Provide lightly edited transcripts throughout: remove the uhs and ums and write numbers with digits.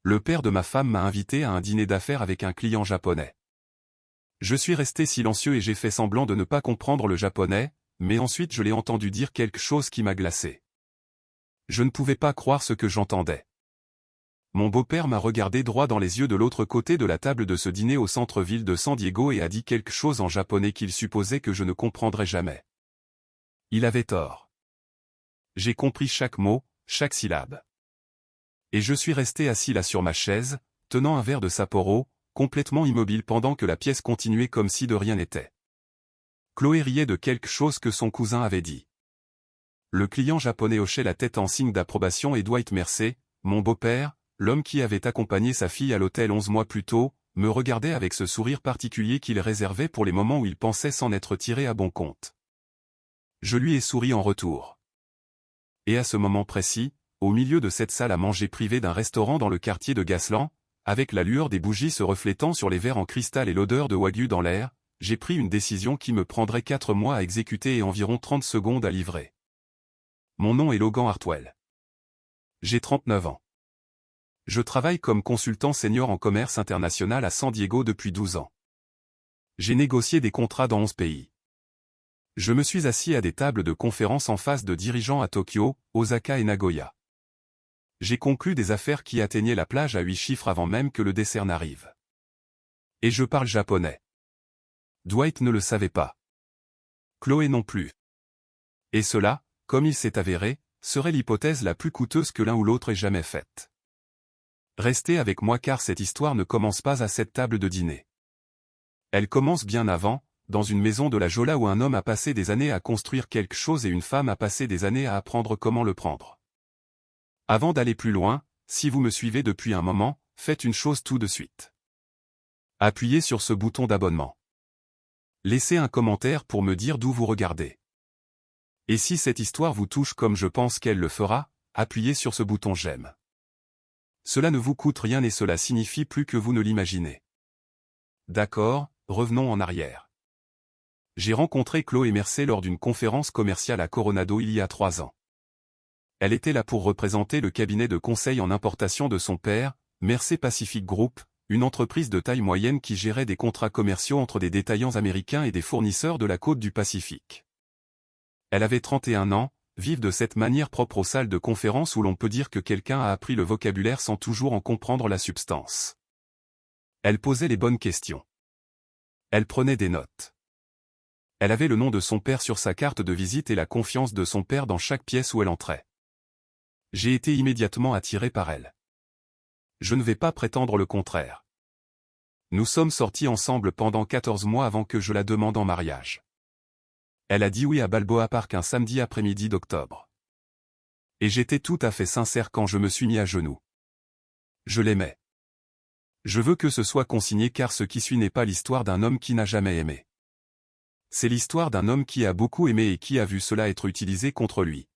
Le père de ma femme m'a invité à un dîner d'affaires avec un client japonais. Je suis resté silencieux et j'ai fait semblant de ne pas comprendre le japonais, mais ensuite je l'ai entendu dire quelque chose qui m'a glacé. Je ne pouvais pas croire ce que j'entendais. Mon beau-père m'a regardé droit dans les yeux de l'autre côté de la table de ce dîner au centre-ville de San Diego et a dit quelque chose en japonais qu'il supposait que je ne comprendrais jamais. Il avait tort. J'ai compris chaque mot, chaque syllabe. Et je suis resté assis là sur ma chaise, tenant un verre de Sapporo, complètement immobile pendant que la pièce continuait comme si de rien n'était. Chloé riait de quelque chose que son cousin avait dit. Le client japonais hochait la tête en signe d'approbation et Dwight Mercer, mon beau-père, l'homme qui avait accompagné sa fille à l'hôtel 11 mois plus tôt, me regardait avec ce sourire particulier qu'il réservait pour les moments où il pensait s'en être tiré à bon compte. Je lui ai souri en retour. Et à ce moment précis, au milieu de cette salle à manger privée d'un restaurant dans le quartier de Gasland, avec la lueur des bougies se reflétant sur les verres en cristal et l'odeur de wagyu dans l'air, j'ai pris une décision qui me prendrait 4 mois à exécuter et environ 30 secondes à livrer. Mon nom est Logan Hartwell. J'ai 39 ans. Je travaille comme consultant senior en commerce international à San Diego depuis 12 ans. J'ai négocié des contrats dans 11 pays. Je me suis assis à des tables de conférences en face de dirigeants à Tokyo, Osaka et Nagoya. J'ai conclu des affaires qui atteignaient la plage à 8 chiffres avant même que le dessert n'arrive. Et je parle japonais. Dwight ne le savait pas. Chloé non plus. Et cela, comme il s'est avéré, serait l'hypothèse la plus coûteuse que l'un ou l'autre ait jamais faite. Restez avec moi car cette histoire ne commence pas à cette table de dîner. Elle commence bien avant, dans une maison de la Jolla où un homme a passé des années à construire quelque chose et une femme a passé des années à apprendre comment le prendre. Avant d'aller plus loin, si vous me suivez depuis un moment, faites une chose tout de suite. Appuyez sur ce bouton d'abonnement. Laissez un commentaire pour me dire d'où vous regardez. Et si cette histoire vous touche comme je pense qu'elle le fera, appuyez sur ce bouton j'aime. Cela ne vous coûte rien et cela signifie plus que vous ne l'imaginez. D'accord, revenons en arrière. J'ai rencontré Chloé Mercer lors d'une conférence commerciale à Coronado il y a 3 ans. Elle était là pour représenter le cabinet de conseil en importation de son père, Mercer Pacific Group, une entreprise de taille moyenne qui gérait des contrats commerciaux entre des détaillants américains et des fournisseurs de la côte du Pacifique. Elle avait 31 ans, vive de cette manière propre aux salles de conférence où l'on peut dire que quelqu'un a appris le vocabulaire sans toujours en comprendre la substance. Elle posait les bonnes questions. Elle prenait des notes. Elle avait le nom de son père sur sa carte de visite et la confiance de son père dans chaque pièce où elle entrait. J'ai été immédiatement attiré par elle. Je ne vais pas prétendre le contraire. Nous sommes sortis ensemble pendant 14 mois avant que je la demande en mariage. Elle a dit oui à Balboa Park un samedi après-midi d'octobre. Et j'étais tout à fait sincère quand je me suis mis à genoux. Je l'aimais. Je veux que ce soit consigné car ce qui suit n'est pas l'histoire d'un homme qui n'a jamais aimé. C'est l'histoire d'un homme qui a beaucoup aimé et qui a vu cela être utilisé contre lui.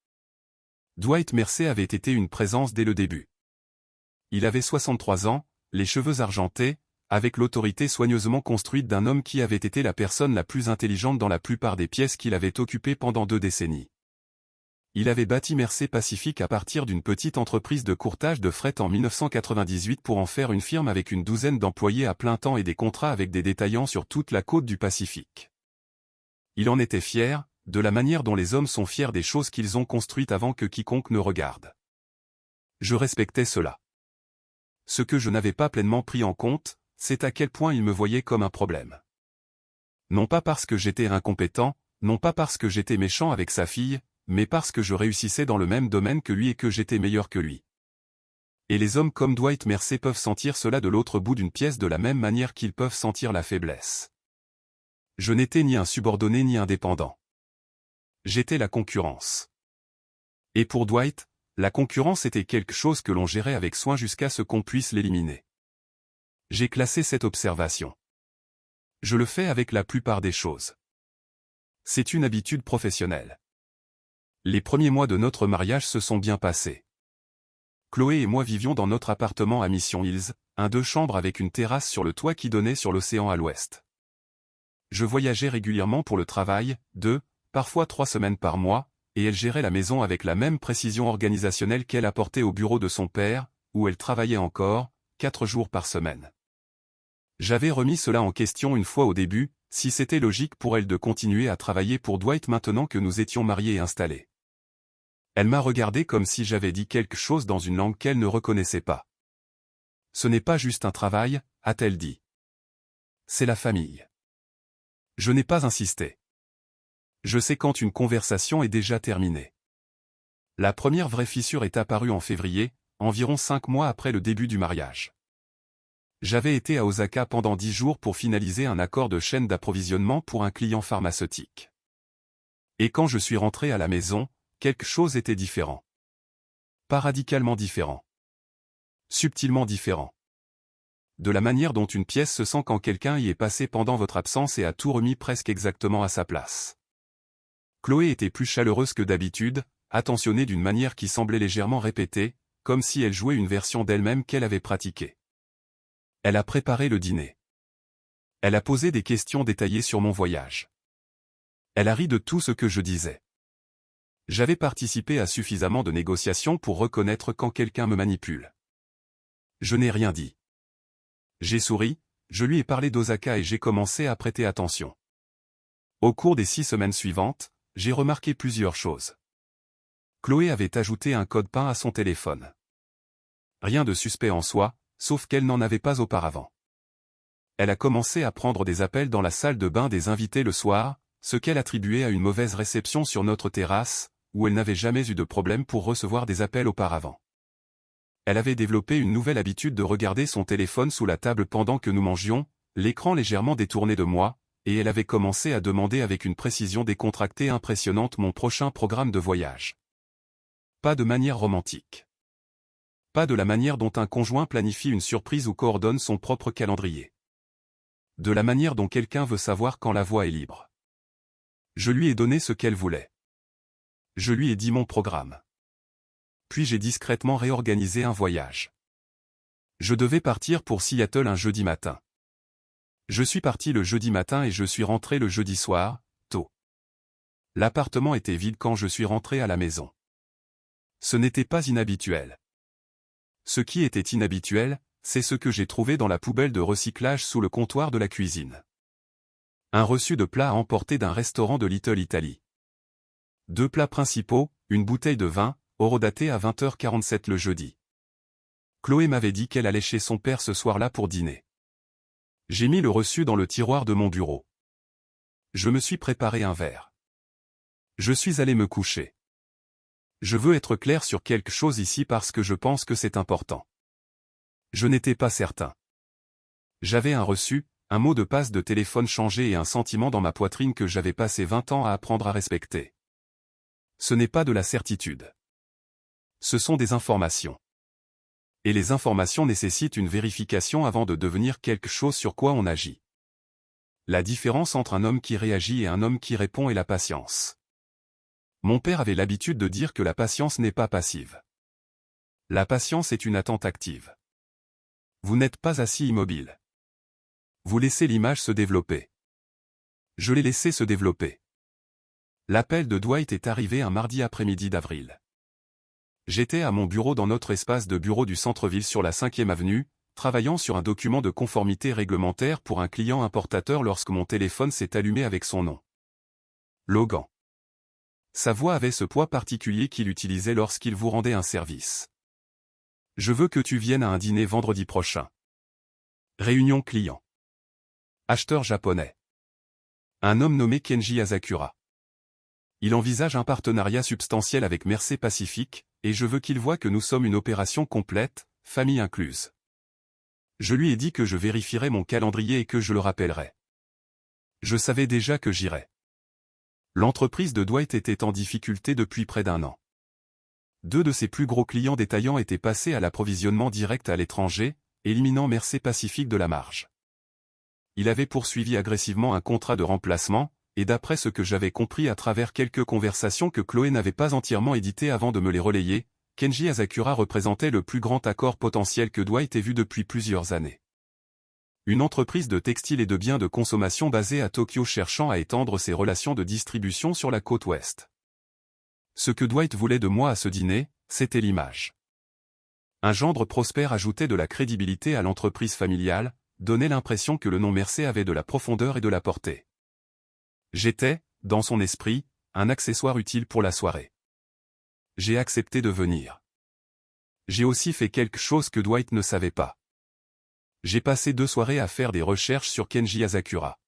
Dwight Mercer avait été une présence dès le début. Il avait 63 ans, les cheveux argentés, avec l'autorité soigneusement construite d'un homme qui avait été la personne la plus intelligente dans la plupart des pièces qu'il avait occupées pendant 2 décennies. Il avait bâti Mercer Pacific à partir d'une petite entreprise de courtage de fret en 1998 pour en faire une firme avec une douzaine d'employés à plein temps et des contrats avec des détaillants sur toute la côte du Pacifique. Il en était fier, de la manière dont les hommes sont fiers des choses qu'ils ont construites avant que quiconque ne regarde. Je respectais cela. Ce que je n'avais pas pleinement pris en compte, c'est à quel point il me voyait comme un problème. Non pas parce que j'étais incompétent, non pas parce que j'étais méchant avec sa fille, mais parce que je réussissais dans le même domaine que lui et que j'étais meilleur que lui. Et les hommes comme Dwight Mercer peuvent sentir cela de l'autre bout d'une pièce de la même manière qu'ils peuvent sentir la faiblesse. Je n'étais ni un subordonné ni indépendant. J'étais la concurrence. Et pour Dwight, la concurrence était quelque chose que l'on gérait avec soin jusqu'à ce qu'on puisse l'éliminer. J'ai classé cette observation. Je le fais avec la plupart des choses. C'est une habitude professionnelle. Les premiers mois de notre mariage se sont bien passés. Chloé et moi vivions dans notre appartement à Mission Hills, un 2 chambres avec une terrasse sur le toit qui donnait sur l'océan à l'ouest. Je voyageais régulièrement pour le travail, 2, parfois 3 semaines par mois, et elle gérait la maison avec la même précision organisationnelle qu'elle apportait au bureau de son père, où elle travaillait encore, 4 jours par semaine. J'avais remis cela en question une fois au début, si c'était logique pour elle de continuer à travailler pour Dwight maintenant que nous étions mariés et installés. Elle m'a regardé comme si j'avais dit quelque chose dans une langue qu'elle ne reconnaissait pas. Ce n'est pas juste un travail, a-t-elle dit. C'est la famille. Je n'ai pas insisté. Je sais quand une conversation est déjà terminée. La première vraie fissure est apparue en février, environ 5 mois après le début du mariage. J'avais été à Osaka pendant 10 jours pour finaliser un accord de chaîne d'approvisionnement pour un client pharmaceutique. Et quand je suis rentré à la maison, quelque chose était différent. Pas radicalement différent. Subtilement différent. De la manière dont une pièce se sent quand quelqu'un y est passé pendant votre absence et a tout remis presque exactement à sa place. Chloé était plus chaleureuse que d'habitude, attentionnée d'une manière qui semblait légèrement répétée, comme si elle jouait une version d'elle-même qu'elle avait pratiquée. Elle a préparé le dîner. Elle a posé des questions détaillées sur mon voyage. Elle a ri de tout ce que je disais. J'avais participé à suffisamment de négociations pour reconnaître quand quelqu'un me manipule. Je n'ai rien dit. J'ai souri, je lui ai parlé d'Osaka et j'ai commencé à prêter attention. Au cours des 6 semaines suivantes, j'ai remarqué plusieurs choses. Chloé avait ajouté un code PIN à son téléphone. Rien de suspect en soi, sauf qu'elle n'en avait pas auparavant. Elle a commencé à prendre des appels dans la salle de bain des invités le soir, ce qu'elle attribuait à une mauvaise réception sur notre terrasse, où elle n'avait jamais eu de problème pour recevoir des appels auparavant. Elle avait développé une nouvelle habitude de regarder son téléphone sous la table pendant que nous mangions, l'écran légèrement détourné de moi, et elle avait commencé à demander avec une précision décontractée impressionnante mon prochain programme de voyage. Pas de manière romantique. Pas de la manière dont un conjoint planifie une surprise ou coordonne son propre calendrier. De la manière dont quelqu'un veut savoir quand la voie est libre. Je lui ai donné ce qu'elle voulait. Je lui ai dit mon programme. Puis j'ai discrètement réorganisé un voyage. Je devais partir pour Seattle un jeudi matin. Je suis parti le jeudi matin et je suis rentré le jeudi soir, tôt. L'appartement était vide quand je suis rentré à la maison. Ce n'était pas inhabituel. Ce qui était inhabituel, c'est ce que j'ai trouvé dans la poubelle de recyclage sous le comptoir de la cuisine. Un reçu de plats à emporter d'un restaurant de Little Italy. 2 plats principaux, une bouteille de vin, horodatée à 20h47 le jeudi. Chloé m'avait dit qu'elle allait chez son père ce soir-là pour dîner. J'ai mis le reçu dans le tiroir de mon bureau. Je me suis préparé un verre. Je suis allé me coucher. Je veux être clair sur quelque chose ici parce que je pense que c'est important. Je n'étais pas certain. J'avais un reçu, un mot de passe de téléphone changé et un sentiment dans ma poitrine que j'avais passé 20 ans à apprendre à respecter. Ce n'est pas de la certitude. Ce sont des informations. Et les informations nécessitent une vérification avant de devenir quelque chose sur quoi on agit. La différence entre un homme qui réagit et un homme qui répond est la patience. Mon père avait l'habitude de dire que la patience n'est pas passive. La patience est une attente active. Vous n'êtes pas assis immobile. Vous laissez l'image se développer. Je l'ai laissé se développer. L'appel de Dwight est arrivé un mardi après-midi d'avril. J'étais à mon bureau dans notre espace de bureau du centre-ville sur la 5e avenue, travaillant sur un document de conformité réglementaire pour un client importateur lorsque mon téléphone s'est allumé avec son nom. Logan. Sa voix avait ce poids particulier qu'il utilisait lorsqu'il vous rendait un service. Je veux que tu viennes à un dîner vendredi prochain. Réunion client. Acheteur japonais. Un homme nommé Kenji Asakura. Il envisage un partenariat substantiel avec Mersey Pacific, et je veux qu'il voie que nous sommes une opération complète, famille incluse. Je lui ai dit que je vérifierais mon calendrier et que je le rappellerais. Je savais déjà que j'irais. L'entreprise de Dwight était en difficulté depuis près d'1 an. 2 de ses plus gros clients détaillants étaient passés à l'approvisionnement direct à l'étranger, éliminant Mersey Pacific de la marge. Il avait poursuivi agressivement un contrat de remplacement, et d'après ce que j'avais compris à travers quelques conversations que Chloé n'avait pas entièrement éditées avant de me les relayer, Kenji Asakura représentait le plus grand accord potentiel que Dwight ait vu depuis plusieurs années. Une entreprise de textile et de biens de consommation basée à Tokyo cherchant à étendre ses relations de distribution sur la côte ouest. Ce que Dwight voulait de moi à ce dîner, c'était l'image. Un gendre prospère ajoutait de la crédibilité à l'entreprise familiale, donnait l'impression que le nom Mercé avait de la profondeur et de la portée. J'étais, dans son esprit, un accessoire utile pour la soirée. J'ai accepté de venir. J'ai aussi fait quelque chose que Dwight ne savait pas. J'ai passé 2 soirées à faire des recherches sur Kenji Asakura.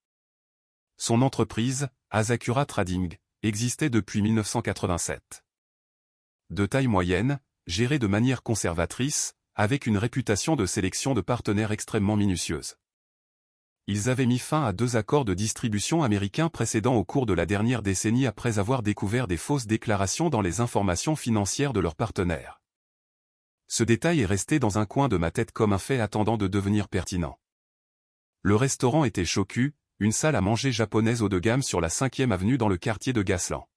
Son entreprise, Asakura Trading, existait depuis 1987. De taille moyenne, gérée de manière conservatrice, avec une réputation de sélection de partenaires extrêmement minutieuse. Ils avaient mis fin à 2 accords de distribution américains précédents au cours de la dernière décennie après avoir découvert des fausses déclarations dans les informations financières de leurs partenaires. Ce détail est resté dans un coin de ma tête comme un fait attendant de devenir pertinent. Le restaurant était Shoku, une salle à manger japonaise haut de gamme sur la 5e avenue dans le quartier de Gasland.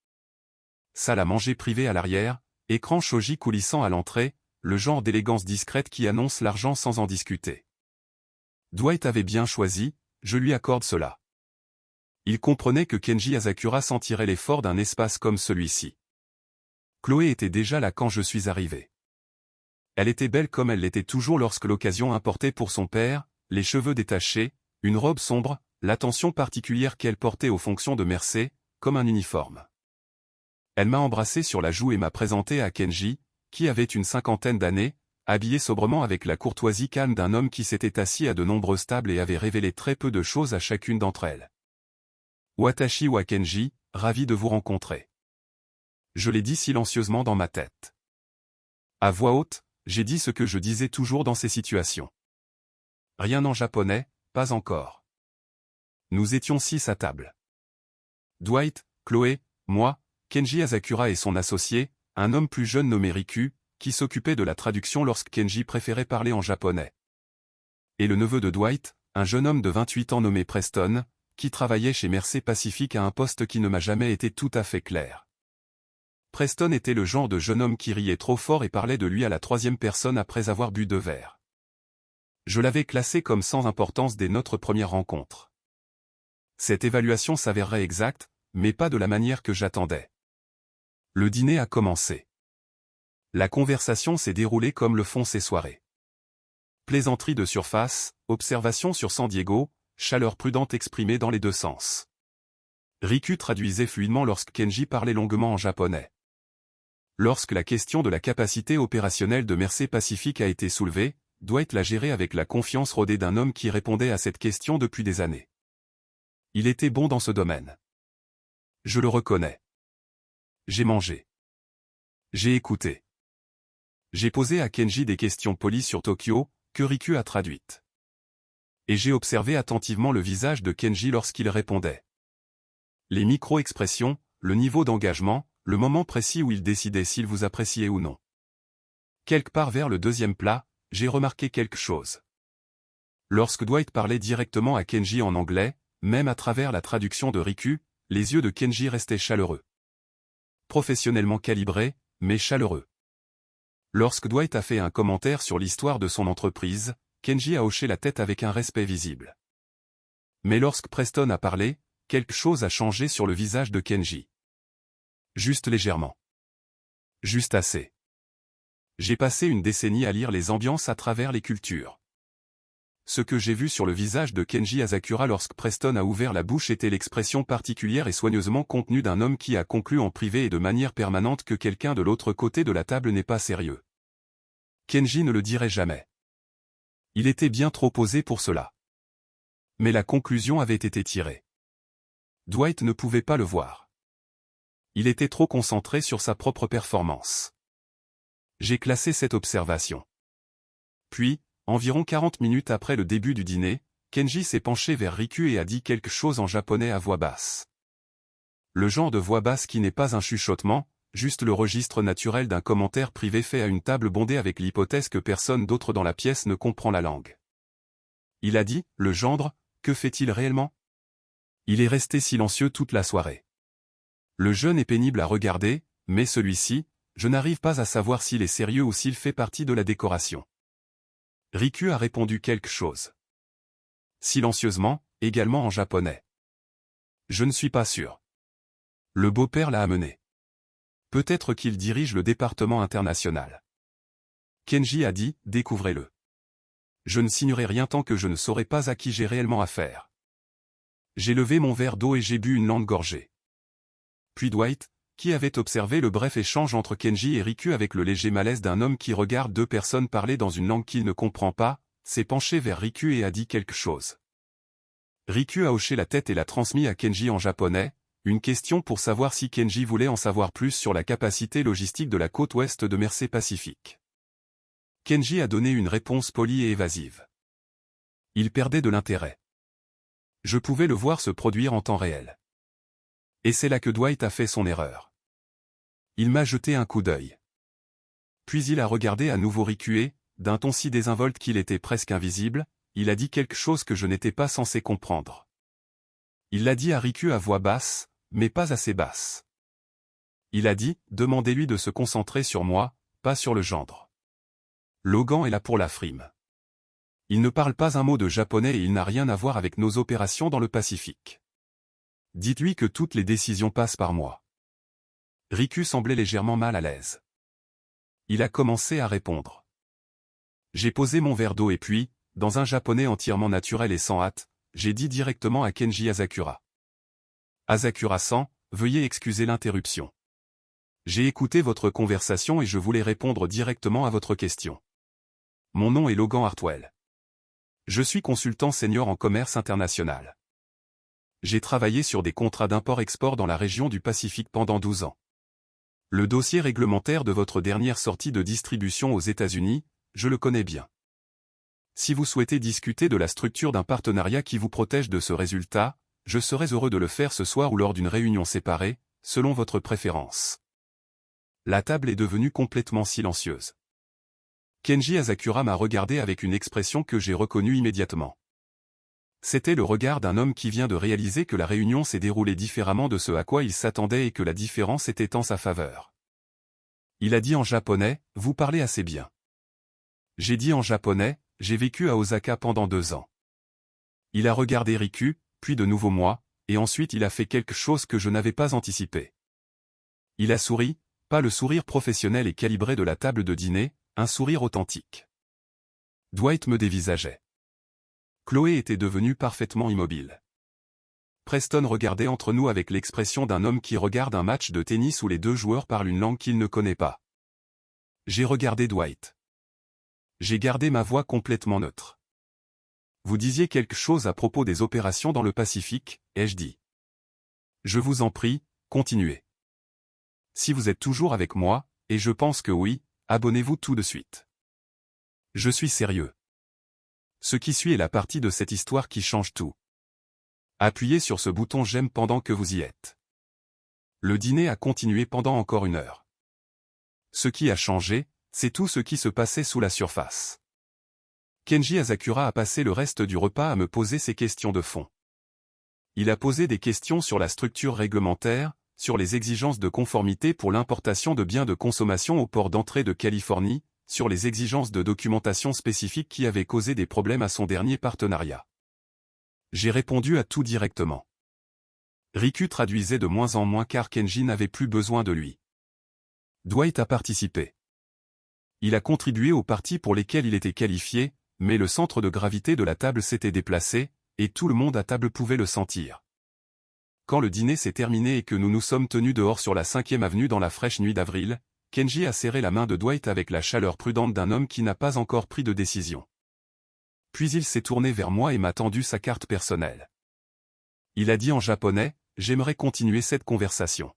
Salle à manger privée à l'arrière, écran shoji coulissant à l'entrée, le genre d'élégance discrète qui annonce l'argent sans en discuter. Dwight avait bien choisi, je lui accorde cela. Il comprenait que Kenji Asakura sentirait l'effort d'un espace comme celui-ci. Chloé était déjà là quand je suis arrivé. Elle était belle comme elle l'était toujours lorsque l'occasion importait pour son père, les cheveux détachés, une robe sombre, l'attention particulière qu'elle portait aux fonctions de Mercé, comme un uniforme. Elle m'a embrassé sur la joue et m'a présenté à Kenji, qui avait une 50aine d'années, habillé sobrement avec la courtoisie calme d'un homme qui s'était assis à de nombreuses tables et avait révélé très peu de choses à chacune d'entre elles. Watashi wa Kenji, ravi de vous rencontrer. Je l'ai dit silencieusement dans ma tête. À voix haute, j'ai dit ce que je disais toujours dans ces situations. Rien en japonais, pas encore. Nous étions 6 à table. Dwight, Chloé, moi, Kenji Asakura et son associé, un homme plus jeune nommé Riku, qui s'occupait de la traduction lorsque Kenji préférait parler en japonais. Et le neveu de Dwight, un jeune homme de 28 ans nommé Preston, qui travaillait chez Mercé Pacific à un poste qui ne m'a jamais été tout à fait clair. Preston était le genre de jeune homme qui riait trop fort et parlait de lui à la 3e personne après avoir bu 2 verres. Je l'avais classé comme sans importance dès notre première rencontre. Cette évaluation s'avérerait exacte, mais pas de la manière que j'attendais. Le dîner a commencé. La conversation s'est déroulée comme le font ces soirées. Plaisanterie de surface, observation sur San Diego, chaleur prudente exprimée dans les 2 sens. Riku traduisait fluidement lorsque Kenji parlait longuement en japonais. Lorsque la question de la capacité opérationnelle de Mercé Pacific a été soulevée, Dwight l'a gérée avec la confiance rodée d'un homme qui répondait à cette question depuis des années. Il était bon dans ce domaine. Je le reconnais. J'ai mangé. J'ai écouté. J'ai posé à Kenji des questions polies sur Tokyo, que Riku a traduites. Et j'ai observé attentivement le visage de Kenji lorsqu'il répondait. Les micro-expressions, le niveau d'engagement, le moment précis où il décidait s'il vous appréciait ou non. Quelque part vers le 2e plat, j'ai remarqué quelque chose. Lorsque Dwight parlait directement à Kenji en anglais, même à travers la traduction de Riku, les yeux de Kenji restaient chaleureux. Professionnellement calibrés, mais chaleureux. Lorsque Dwight a fait un commentaire sur l'histoire de son entreprise, Kenji a hoché la tête avec un respect visible. Mais lorsque Preston a parlé, quelque chose a changé sur le visage de Kenji. Juste légèrement. Juste assez. J'ai passé une décennie à lire les ambiances à travers les cultures. Ce que j'ai vu sur le visage de Kenji Asakura lorsque Preston a ouvert la bouche était l'expression particulière et soigneusement contenue d'un homme qui a conclu en privé et de manière permanente que quelqu'un de l'autre côté de la table n'est pas sérieux. Kenji ne le dirait jamais. Il était bien trop posé pour cela. Mais la conclusion avait été tirée. Dwight ne pouvait pas le voir. Il était trop concentré sur sa propre performance. J'ai classé cette observation. Puis, environ 40 minutes après le début du dîner, Kenji s'est penché vers Riku et a dit quelque chose en japonais à voix basse. Le genre de voix basse qui n'est pas un chuchotement, juste le registre naturel d'un commentaire privé fait à une table bondée avec l'hypothèse que personne d'autre dans la pièce ne comprend la langue. Il a dit, le gendre, que fait-il réellement? Il est resté silencieux toute la soirée. Le jeune est pénible à regarder, mais celui-ci, je n'arrive pas à savoir s'il est sérieux ou s'il fait partie de la décoration. Riku a répondu quelque chose. Silencieusement, également en japonais. Je ne suis pas sûr. Le beau-père l'a amené. Peut-être qu'il dirige le département international. Kenji a dit, découvrez-le. Je ne signerai rien tant que je ne saurai pas à qui j'ai réellement affaire. J'ai levé mon verre d'eau et j'ai bu une longue gorgée. Puis Dwight, qui avait observé le bref échange entre Kenji et Riku avec le léger malaise d'un homme qui regarde deux personnes parler dans une langue qu'il ne comprend pas, s'est penché vers Riku et a dit quelque chose. Riku a hoché la tête et l'a transmis à Kenji en japonais, une question pour savoir si Kenji voulait en savoir plus sur la capacité logistique de la côte ouest de Mersey Pacifique. Kenji a donné une réponse polie et évasive. Il perdait de l'intérêt. Je pouvais le voir se produire en temps réel. Et c'est là que Dwight a fait son erreur. Il m'a jeté un coup d'œil. Puis il a regardé à nouveau Riku et, d'un ton si désinvolte qu'il était presque invisible, il a dit quelque chose que je n'étais pas censé comprendre. Il l'a dit à Riku à voix basse, mais pas assez basse. Il a dit, demandez-lui de se concentrer sur moi, pas sur le gendre. Logan est là pour la frime. Il ne parle pas un mot de japonais et il n'a rien à voir avec nos opérations dans le Pacifique. Dites-lui que toutes les décisions passent par moi. Riku semblait légèrement mal à l'aise. Il a commencé à répondre. J'ai posé mon verre d'eau et puis, dans un japonais entièrement naturel et sans hâte, j'ai dit directement à Kenji Asakura. Asakura-san, veuillez excuser l'interruption. J'ai écouté votre conversation et je voulais répondre directement à votre question. Mon nom est Logan Hartwell. Je suis consultant senior en commerce international. J'ai travaillé sur des contrats d'import-export dans la région du Pacifique pendant 12 ans. Le dossier réglementaire de votre dernière sortie de distribution aux États-Unis, je le connais bien. Si vous souhaitez discuter de la structure d'un partenariat qui vous protège de ce résultat, je serais heureux de le faire ce soir ou lors d'une réunion séparée, selon votre préférence. La table est devenue complètement silencieuse. Kenji Asakura m'a regardé avec une expression que j'ai reconnue immédiatement. C'était le regard d'un homme qui vient de réaliser que la réunion s'est déroulée différemment de ce à quoi il s'attendait et que la différence était en sa faveur. Il a dit en japonais, vous parlez assez bien. J'ai dit en japonais, j'ai vécu à Osaka pendant 2 ans. Il a regardé Riku, puis de nouveau moi, et ensuite il a fait quelque chose que je n'avais pas anticipé. Il a souri, pas le sourire professionnel et calibré de la table de dîner, un sourire authentique. Dwight me dévisageait. Chloé était devenue parfaitement immobile. Preston regardait entre nous avec l'expression d'un homme qui regarde un match de tennis où les deux joueurs parlent une langue qu'il ne connaît pas. J'ai regardé Dwight. J'ai gardé ma voix complètement neutre. Vous disiez quelque chose à propos des opérations dans le Pacifique, ai-je dit. Je vous en prie, continuez. Si vous êtes toujours avec moi, et je pense que oui, abonnez-vous tout de suite. Je suis sérieux. Ce qui suit est la partie de cette histoire qui change tout. Appuyez sur ce bouton j'aime pendant que vous y êtes. Le dîner a continué pendant encore 1 heure. Ce qui a changé, c'est tout ce qui se passait sous la surface. Kenji Asakura a passé le reste du repas à me poser ses questions de fond. Il a posé des questions sur la structure réglementaire, sur les exigences de conformité pour l'importation de biens de consommation au port d'entrée de Californie, sur les exigences de documentation spécifiques qui avaient causé des problèmes à son dernier partenariat. J'ai répondu à tout directement. Riku traduisait de moins en moins car Kenji n'avait plus besoin de lui. Dwight a participé. Il a contribué aux parties pour lesquelles il était qualifié, mais le centre de gravité de la table s'était déplacé, et tout le monde à table pouvait le sentir. Quand le dîner s'est terminé et que nous nous sommes tenus dehors sur la 5e avenue dans la fraîche nuit d'avril, Kenji a serré la main de Dwight avec la chaleur prudente d'un homme qui n'a pas encore pris de décision. Puis il s'est tourné vers moi et m'a tendu sa carte personnelle. Il a dit en japonais, « J'aimerais continuer cette conversation.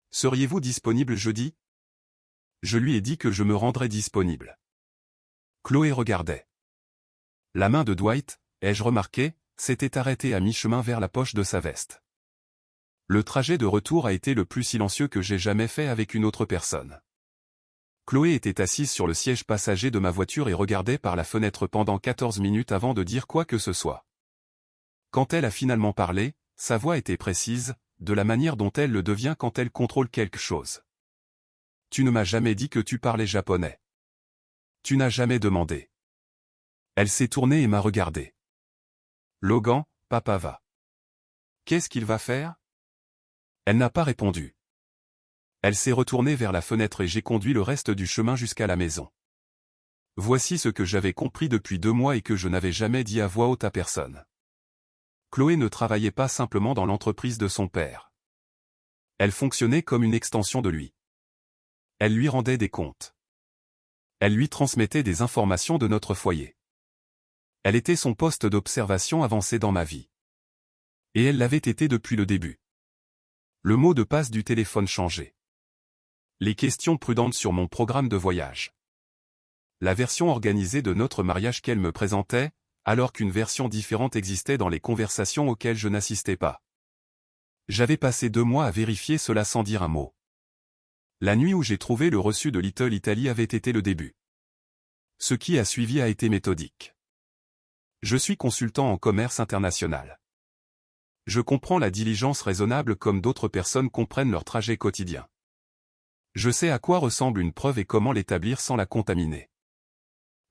Seriez-vous disponible jeudi ?» Je lui ai dit que je me rendrais disponible. Chloé regardait. La main de Dwight, ai-je remarqué, s'était arrêtée à mi-chemin vers la poche de sa veste. Le trajet de retour a été le plus silencieux que j'ai jamais fait avec une autre personne. Chloé était assise sur le siège passager de ma voiture et regardait par la fenêtre pendant 14 minutes avant de dire quoi que ce soit. Quand elle a finalement parlé, sa voix était précise, de la manière dont elle le devient quand elle contrôle quelque chose. « Tu ne m'as jamais dit que tu parlais japonais. Tu n'as jamais demandé. » Elle s'est tournée et m'a regardé. « Logan, papa va. Qu'est-ce qu'il va faire ?» Elle n'a pas répondu. Elle s'est retournée vers la fenêtre et j'ai conduit le reste du chemin jusqu'à la maison. Voici ce que j'avais compris depuis 2 mois et que je n'avais jamais dit à voix haute à personne. Chloé ne travaillait pas simplement dans l'entreprise de son père. Elle fonctionnait comme une extension de lui. Elle lui rendait des comptes. Elle lui transmettait des informations de notre foyer. Elle était son poste d'observation avancé dans ma vie. Et elle l'avait été depuis le début. Le mot de passe du téléphone changeait. Les questions prudentes sur mon programme de voyage. La version organisée de notre mariage qu'elle me présentait, alors qu'une version différente existait dans les conversations auxquelles je n'assistais pas. J'avais passé 2 mois à vérifier cela sans dire un mot. La nuit où j'ai trouvé le reçu de Little Italy avait été le début. Ce qui a suivi a été méthodique. Je suis consultant en commerce international. Je comprends la diligence raisonnable comme d'autres personnes comprennent leur trajet quotidien. Je sais à quoi ressemble une preuve et comment l'établir sans la contaminer.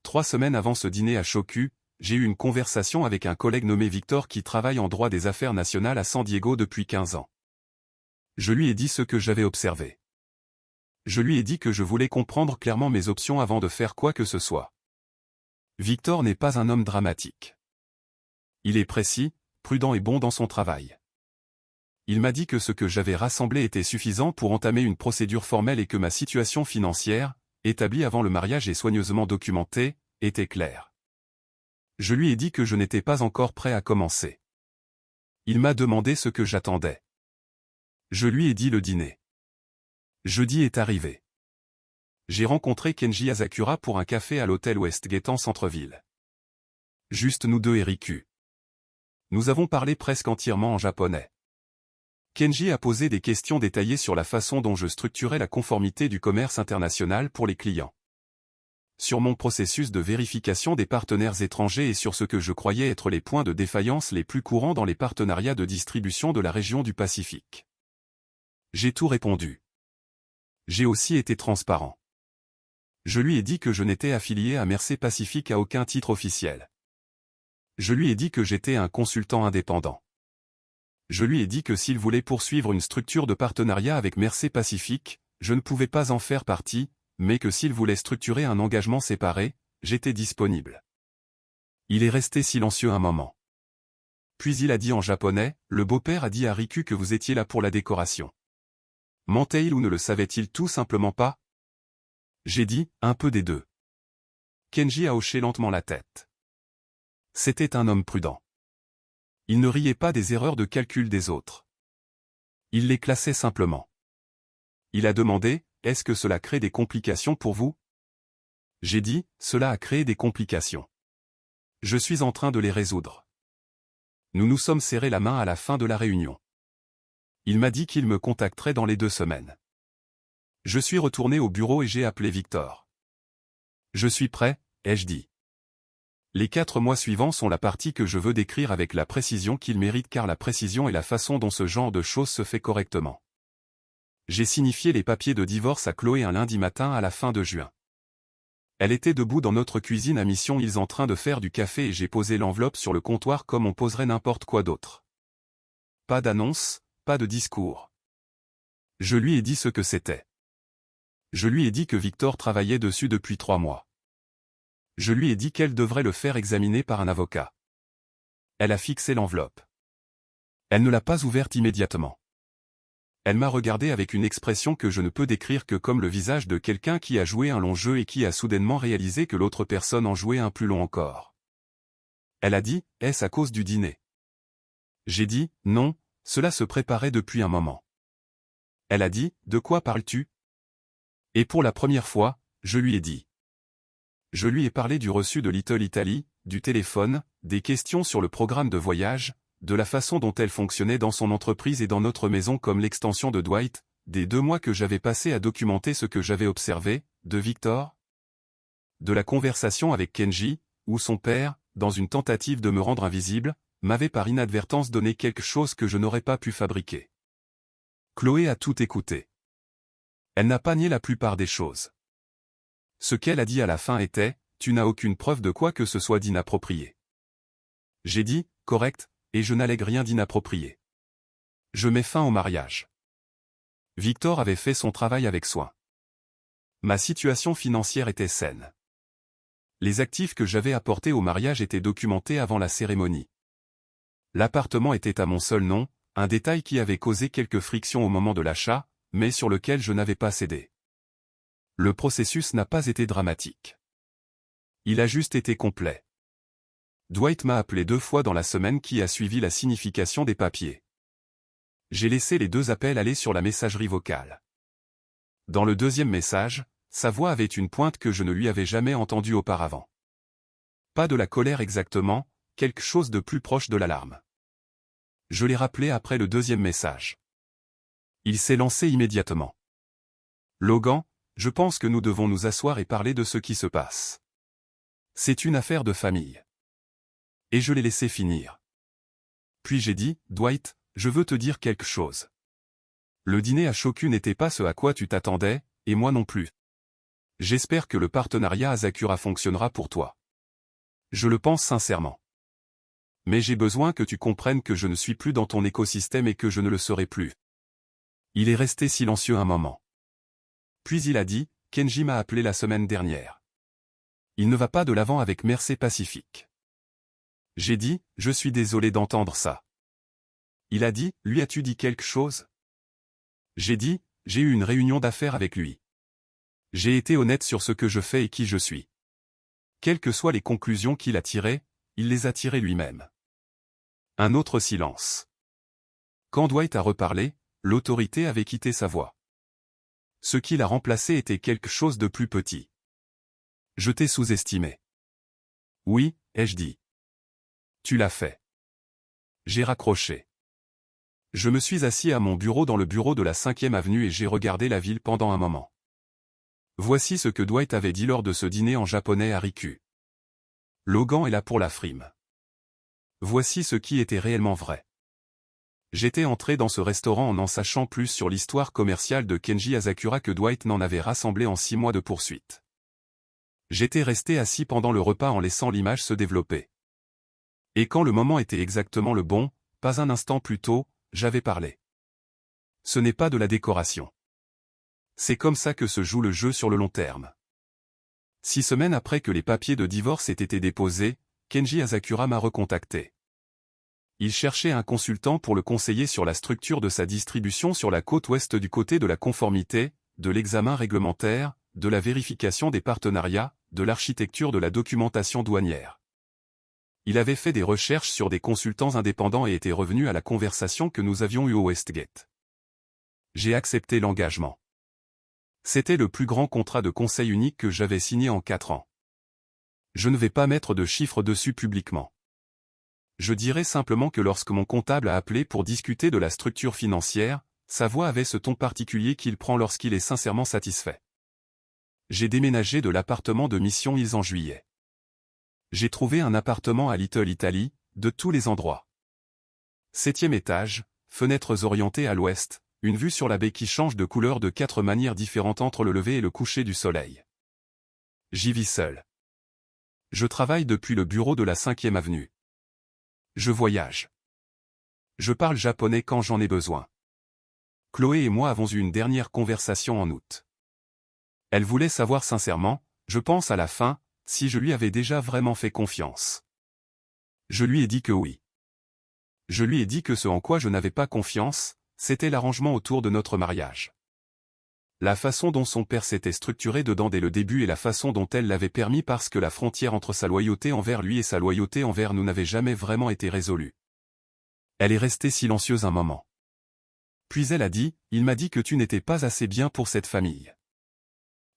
3 semaines avant ce dîner à Shoku, j'ai eu une conversation avec un collègue nommé Victor qui travaille en droit des affaires nationales à San Diego depuis 15 ans. Je lui ai dit ce que j'avais observé. Je lui ai dit que je voulais comprendre clairement mes options avant de faire quoi que ce soit. Victor n'est pas un homme dramatique. Il est précis, prudent et bon dans son travail. Il m'a dit que ce que j'avais rassemblé était suffisant pour entamer une procédure formelle et que ma situation financière, établie avant le mariage et soigneusement documentée, était claire. Je lui ai dit que je n'étais pas encore prêt à commencer. Il m'a demandé ce que j'attendais. Je lui ai dit le dîner. Jeudi est arrivé. J'ai rencontré Kenji Asakura pour un café à l'hôtel Westgate en centre-ville. Juste nous deux et Riku. Nous avons parlé presque entièrement en japonais. Kenji a posé des questions détaillées sur la façon dont je structurais la conformité du commerce international pour les clients. Sur mon processus de vérification des partenaires étrangers et sur ce que je croyais être les points de défaillance les plus courants dans les partenariats de distribution de la région du Pacifique. J'ai tout répondu. J'ai aussi été transparent. Je lui ai dit que je n'étais affilié à Mercé Pacifique à aucun titre officiel. Je lui ai dit que j'étais un consultant indépendant. Je lui ai dit que s'il voulait poursuivre une structure de partenariat avec Mercé Pacifique, je ne pouvais pas en faire partie, mais que s'il voulait structurer un engagement séparé, j'étais disponible. Il est resté silencieux un moment. Puis il a dit en japonais, le beau-père a dit à Riku que vous étiez là pour la décoration. Mentait-il ou ne le savait-il tout simplement pas? J'ai dit, un peu des deux. Kenji a hoché lentement la tête. C'était un homme prudent. Il ne riait pas des erreurs de calcul des autres. Il les classait simplement. Il a demandé, est-ce que cela crée des complications pour vous? J'ai dit, cela a créé des complications. Je suis en train de les résoudre. Nous nous sommes serrés la main à la fin de la réunion. Il m'a dit qu'il me contacterait dans les 2 semaines. Je suis retourné au bureau et j'ai appelé Victor. Je suis prêt, ai-je dit. Les 4 mois suivants sont la partie que je veux décrire avec la précision qu'il mérite car la précision est la façon dont ce genre de choses se fait correctement. J'ai signifié les papiers de divorce à Chloé un lundi matin à la fin de juin. Elle était debout dans notre cuisine à Mission Hills en train de faire du café et j'ai posé l'enveloppe sur le comptoir comme on poserait n'importe quoi d'autre. Pas d'annonce, pas de discours. Je lui ai dit ce que c'était. Je lui ai dit que Victor travaillait dessus depuis 3 mois. Je lui ai dit qu'elle devrait le faire examiner par un avocat. Elle a fixé l'enveloppe. Elle ne l'a pas ouverte immédiatement. Elle m'a regardé avec une expression que je ne peux décrire que comme le visage de quelqu'un qui a joué un long jeu et qui a soudainement réalisé que l'autre personne en jouait un plus long encore. Elle a dit, est-ce à cause du dîner? J'ai dit, non, cela se préparait depuis un moment. Elle a dit, de quoi parles-tu? Et pour la première fois, je lui ai dit. Je lui ai parlé du reçu de Little Italy, du téléphone, des questions sur le programme de voyage, de la façon dont elle fonctionnait dans son entreprise et dans notre maison comme l'extension de Dwight, des 2 mois que j'avais passés à documenter ce que j'avais observé, de Victor, de la conversation avec Kenji, où son père, dans une tentative de me rendre invisible, m'avait par inadvertance donné quelque chose que je n'aurais pas pu fabriquer. Chloé a tout écouté. Elle n'a pas nié la plupart des choses. Ce qu'elle a dit à la fin était, tu n'as aucune preuve de quoi que ce soit d'inapproprié. J'ai dit, correct, et je n'allègue rien d'inapproprié. Je mets fin au mariage. Victor avait fait son travail avec soin. Ma situation financière était saine. Les actifs que j'avais apportés au mariage étaient documentés avant la cérémonie. L'appartement était à mon seul nom, un détail qui avait causé quelques frictions au moment de l'achat, mais sur lequel je n'avais pas cédé. Le processus n'a pas été dramatique. Il a juste été complet. Dwight m'a appelé 2 fois dans la semaine qui a suivi la signification des papiers. J'ai laissé les 2 appels aller sur la messagerie vocale. Dans le deuxième message, sa voix avait une pointe que je ne lui avais jamais entendue auparavant. Pas de la colère exactement, quelque chose de plus proche de l'alarme. Je l'ai rappelé après le deuxième message. Il s'est lancé immédiatement. Logan, je pense que nous devons nous asseoir et parler de ce qui se passe. C'est une affaire de famille. Et je l'ai laissé finir. Puis j'ai dit, Dwight, je veux te dire quelque chose. Le dîner à Shoku n'était pas ce à quoi tu t'attendais, et moi non plus. J'espère que le partenariat Asakura fonctionnera pour toi. Je le pense sincèrement. Mais j'ai besoin que tu comprennes que je ne suis plus dans ton écosystème et que je ne le serai plus. Il est resté silencieux un moment. Puis il a dit, Kenji m'a appelé la semaine dernière. Il ne va pas de l'avant avec Mercé Pacifique. J'ai dit, je suis désolé d'entendre ça. Il a dit, lui as-tu dit quelque chose? J'ai dit, j'ai eu une réunion d'affaires avec lui. J'ai été honnête sur ce que je fais et qui je suis. Quelles que soient les conclusions qu'il a tirées, il les a tirées lui-même. Un autre silence. Quand Dwight a reparlé, l'autorité avait quitté sa voix. Ce qui l'a remplacé était quelque chose de plus petit. Je t'ai sous-estimé. Oui, ai-je dit. Tu l'as fait. J'ai raccroché. Je me suis assis à mon bureau dans le bureau de la 5e avenue et j'ai regardé la ville pendant un moment. Voici ce que Dwight avait dit lors de ce dîner en japonais à Riku. Logan est là pour la frime. Voici ce qui était réellement vrai. J'étais entré dans ce restaurant en sachant plus sur l'histoire commerciale de Kenji Asakura que Dwight n'en avait rassemblé en 6 mois de poursuite. J'étais resté assis pendant le repas en laissant l'image se développer. Et quand le moment était exactement le bon, pas un instant plus tôt, j'avais parlé. Ce n'est pas de la décoration. C'est comme ça que se joue le jeu sur le long terme. 6 semaines après que les papiers de divorce aient été déposés, Kenji Asakura m'a recontacté. Il cherchait un consultant pour le conseiller sur la structure de sa distribution sur la côte ouest du côté de la conformité, de l'examen réglementaire, de la vérification des partenariats, de l'architecture de la documentation douanière. Il avait fait des recherches sur des consultants indépendants et était revenu à la conversation que nous avions eue au Westgate. J'ai accepté l'engagement. C'était le plus grand contrat de conseil unique que j'avais signé en 4 ans. Je ne vais pas mettre de chiffres dessus publiquement. Je dirais simplement que lorsque mon comptable a appelé pour discuter de la structure financière, sa voix avait ce ton particulier qu'il prend lorsqu'il est sincèrement satisfait. J'ai déménagé de l'appartement de Mission Hills en juillet. J'ai trouvé un appartement à Little Italy, de tous les endroits. 7e étage, fenêtres orientées à l'ouest, une vue sur la baie qui change de couleur de 4 manières différentes entre le lever et le coucher du soleil. J'y vis seul. Je travaille depuis le bureau de la 5e avenue. Je voyage. Je parle japonais quand j'en ai besoin. Chloé et moi avons eu une dernière conversation en août. Elle voulait savoir sincèrement, je pense à la fin, si je lui avais déjà vraiment fait confiance. Je lui ai dit que oui. Je lui ai dit que ce en quoi je n'avais pas confiance, c'était l'arrangement autour de notre mariage. La façon dont son père s'était structuré dedans dès le début et la façon dont elle l'avait permis parce que la frontière entre sa loyauté envers lui et sa loyauté envers nous n'avait jamais vraiment été résolue. Elle est restée silencieuse un moment. Puis elle a dit, il m'a dit que tu n'étais pas assez bien pour cette famille.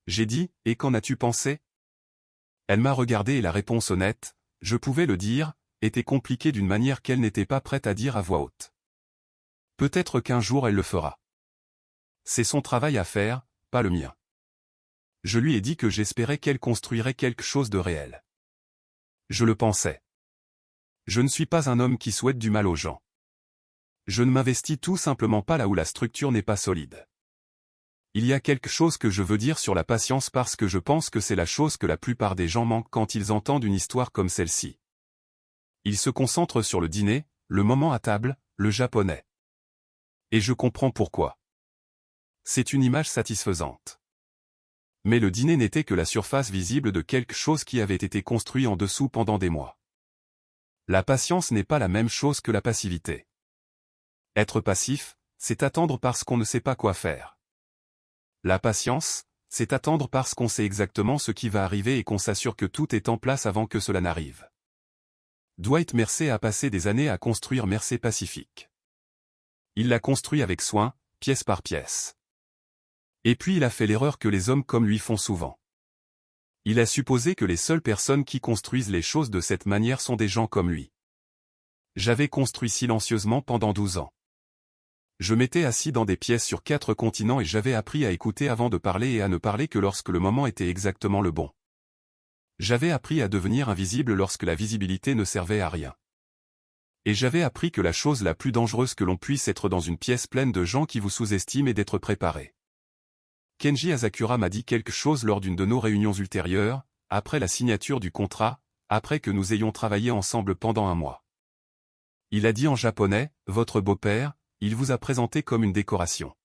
J'ai dit, et qu'en as-tu pensé? Elle m'a regardé et la réponse honnête, je pouvais le dire, était compliquée d'une manière qu'elle n'était pas prête à dire à voix haute. Peut-être qu'un jour elle le fera. C'est son travail à faire, pas le mien. Je lui ai dit que j'espérais qu'elle construirait quelque chose de réel. Je le pensais. Je ne suis pas un homme qui souhaite du mal aux gens. Je ne m'investis tout simplement pas là où la structure n'est pas solide. Il y a quelque chose que je veux dire sur la patience parce que je pense que c'est la chose que la plupart des gens manquent quand ils entendent une histoire comme celle-ci. Ils se concentrent sur le dîner, le moment à table, le japonais. Et je comprends pourquoi. C'est une image satisfaisante. Mais le dîner n'était que la surface visible de quelque chose qui avait été construit en dessous pendant des mois. La patience n'est pas la même chose que la passivité. Être passif, c'est attendre parce qu'on ne sait pas quoi faire. La patience, c'est attendre parce qu'on sait exactement ce qui va arriver et qu'on s'assure que tout est en place avant que cela n'arrive. Dwight Mercer a passé des années à construire Mercer Pacific. Il l'a construit avec soin, pièce par pièce. Et puis il a fait l'erreur que les hommes comme lui font souvent. Il a supposé que les seules personnes qui construisent les choses de cette manière sont des gens comme lui. J'avais construit silencieusement pendant 12 ans. Je m'étais assis dans des pièces sur 4 continents et j'avais appris à écouter avant de parler et à ne parler que lorsque le moment était exactement le bon. J'avais appris à devenir invisible lorsque la visibilité ne servait à rien. Et j'avais appris que la chose la plus dangereuse que l'on puisse être dans une pièce pleine de gens qui vous sous-estiment est d'être préparé. Kenji Asakura m'a dit quelque chose lors d'une de nos réunions ultérieures, après la signature du contrat, après que nous ayons travaillé ensemble pendant un mois. Il a dit en japonais, « Votre beau-père, il vous a présenté comme une décoration.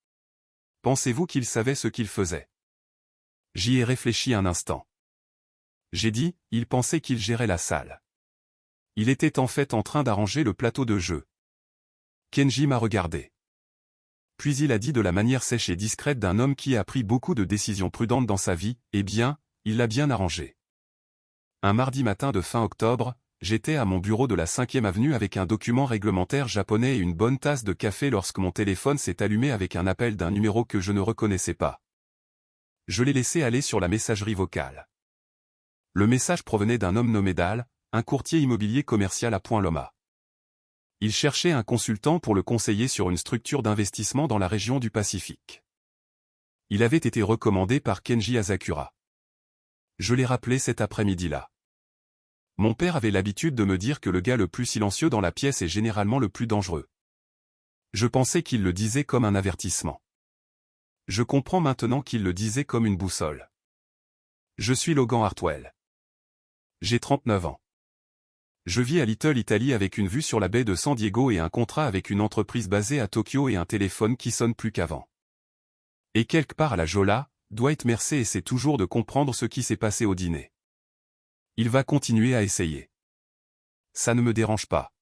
Pensez-vous qu'il savait ce qu'il faisait ?» J'y ai réfléchi un instant. J'ai dit, il pensait qu'il gérait la salle. Il était en fait en train d'arranger le plateau de jeu. Kenji m'a regardé. Puis il a dit de la manière sèche et discrète d'un homme qui a pris beaucoup de décisions prudentes dans sa vie, eh bien, il l'a bien arrangé. Un mardi matin de fin octobre, j'étais à mon bureau de la 5e avenue avec un document réglementaire japonais et une bonne tasse de café lorsque mon téléphone s'est allumé avec un appel d'un numéro que je ne reconnaissais pas. Je l'ai laissé aller sur la messagerie vocale. Le message provenait d'un homme nommé Dal, un courtier immobilier commercial à Point-Loma. Il cherchait un consultant pour le conseiller sur une structure d'investissement dans la région du Pacifique. Il avait été recommandé par Kenji Asakura. Je l'ai rappelé cet après-midi-là. Mon père avait l'habitude de me dire que le gars le plus silencieux dans la pièce est généralement le plus dangereux. Je pensais qu'il le disait comme un avertissement. Je comprends maintenant qu'il le disait comme une boussole. Je suis Logan Hartwell. J'ai 39 ans. Je vis à Little Italy avec une vue sur la baie de San Diego et un contrat avec une entreprise basée à Tokyo et un téléphone qui sonne plus qu'avant. Et quelque part à la Jolla, Dwight Mercer essaie toujours de comprendre ce qui s'est passé au dîner. Il va continuer à essayer. Ça ne me dérange pas.